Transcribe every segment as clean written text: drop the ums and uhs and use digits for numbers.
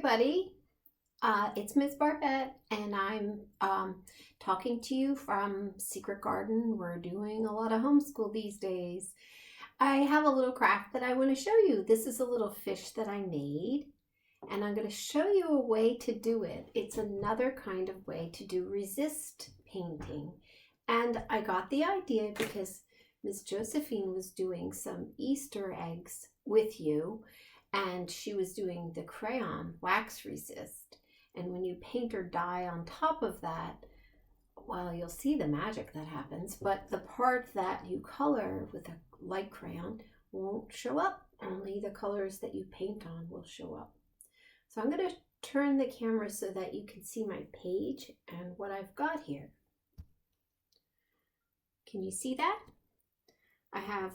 everybody. It's Ms. Barbette, and I'm talking to you from Secret Garden. We're doing a lot of homeschool these days. I have a little craft that I want to show you. This is a little fish that I made, and I'm going to show you a way to do it. It's another kind of way to do resist painting. And I got the idea because Miss Josephine was doing some Easter eggs with you, and she was doing the crayon wax resist. And when you paint or dye on top of that, well, you'll see the magic that happens, but the part that you color with a light crayon won't show up. Only the colors that you paint on will show up. So I'm going to turn the camera so that you can see my page and what I've got here. Can you see that? I have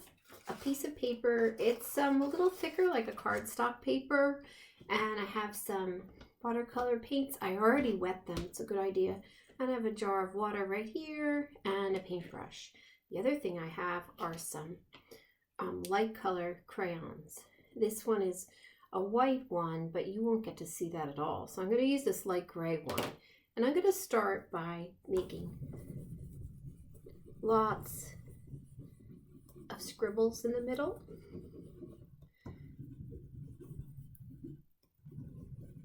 a piece of paper. It's a little thicker, like a cardstock paper, and I have some watercolor paints. I already wet them. It's a good idea. And I have a jar of water right here and a paintbrush. The other thing I have are some light color crayons. This one is a white one, but you won't get to see that at all. So I'm going to use this light gray one. And I'm going to start by making lots of scribbles in the middle.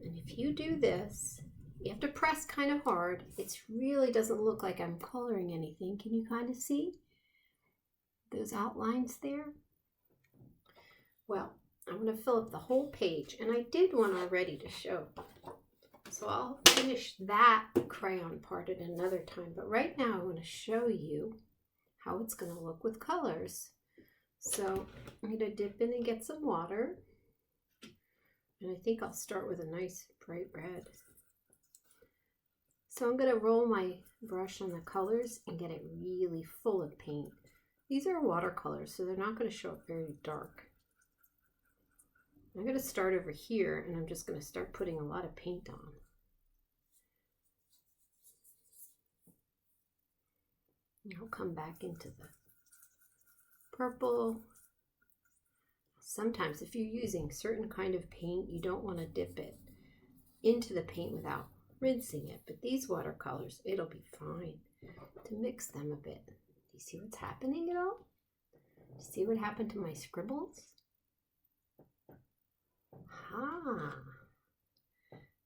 And if you do this, you have to press kind of hard. It really doesn't look like I'm coloring anything. Can you kind of see those outlines there? Well, I'm going to fill up the whole page, and I did one already to show. So I'll finish that crayon part at another time. But right now I want to show you how it's going to look with colors. So I'm going to dip in and get some water. And I think I'll start with a nice bright red. So I'm going to roll my brush on the colors and get it really full of paint. These are watercolors, so they're not going to show up very dark. I'm going to start over here, and I'm just going to start putting a lot of paint on. And I'll come back into the purple. Sometimes if you're using certain kind of paint, you don't want to dip it into the paint without rinsing it. But these watercolors, it'll be fine to mix them a bit. Do you see what's happening at all? Do you see what happened to my scribbles? Ah,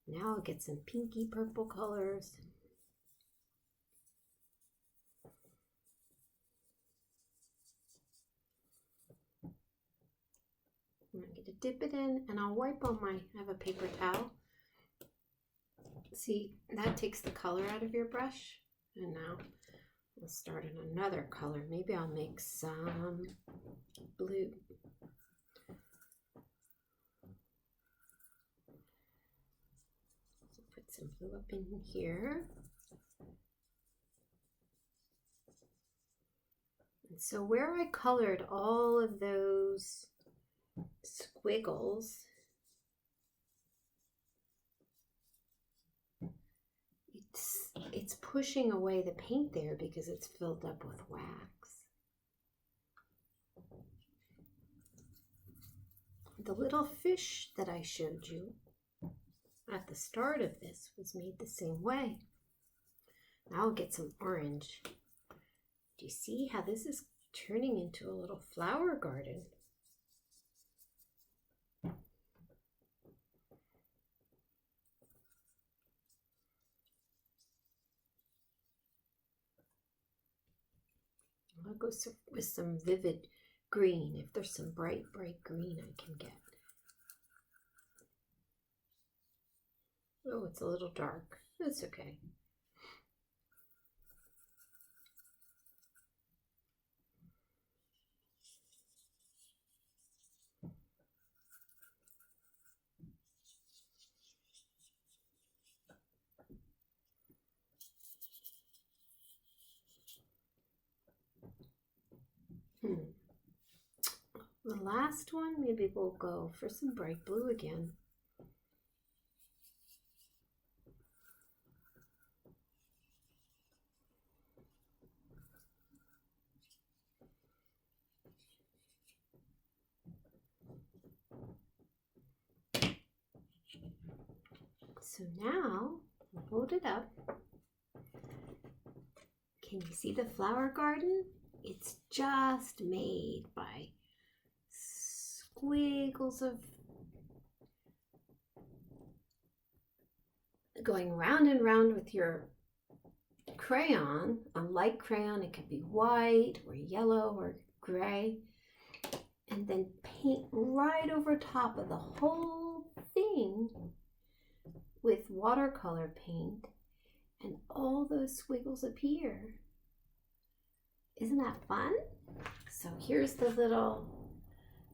now I'll get some pinky purple colors. I'm going to dip it in, and I'll wipe on I have a paper towel. See, that takes the color out of your brush. And now we'll start in another color. Maybe I'll make some blue. So put some blue up in here. And so where I colored all of those squiggles, it's pushing away the paint there because it's filled up with wax. The little fish that I showed you at the start of this was made the same way. Now I'll get some orange. Do you see how this is turning into a little flower garden? I'll go with some vivid green. If there's some bright green I can get. Oh, it's a little dark. That's okay. The last one, maybe we'll go for some bright blue again. So now, hold it up. Can you see the flower garden? It's just made by squiggles of going round and round with your crayon, a light crayon. It could be white or yellow or gray, and then paint right over top of the whole thing with watercolor paint, and all those squiggles appear. Isn't that fun? So here's the little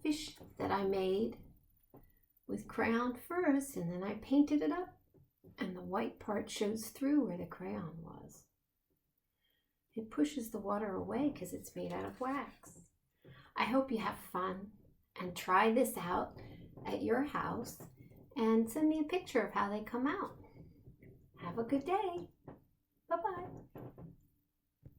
fish that I made with crayon first, and then I painted it up, and the white part shows through where the crayon was. It pushes the water away because it's made out of wax. I hope you have fun and try this out at your house and send me a picture of how they come out. Have a good day.